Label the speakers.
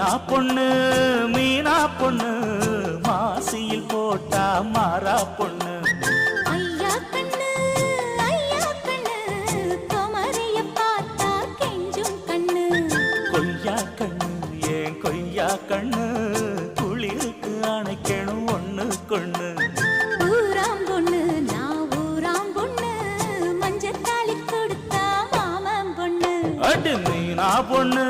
Speaker 1: மீனா பொண்ணு மீனா பொண்ணு மாசியில் போட்டா மாறா பொண்ணு
Speaker 2: ஐயா கண்ணு குமரிய பார்த்தா கெஞ்சும் கண்ணு
Speaker 1: கொய்யா கண்ணு ஏன் கொய்யா கண்ணு குளிருக்கு அணைக்கணும் ஒண்ணு கொண்ணு
Speaker 2: ஊராம் பொண்ணு நான் ஊராம் பொண்ணு மஞ்சத்தாளி கொடுத்தா மாமன் பொண்ணு
Speaker 1: அடி மீனா பொண்ணு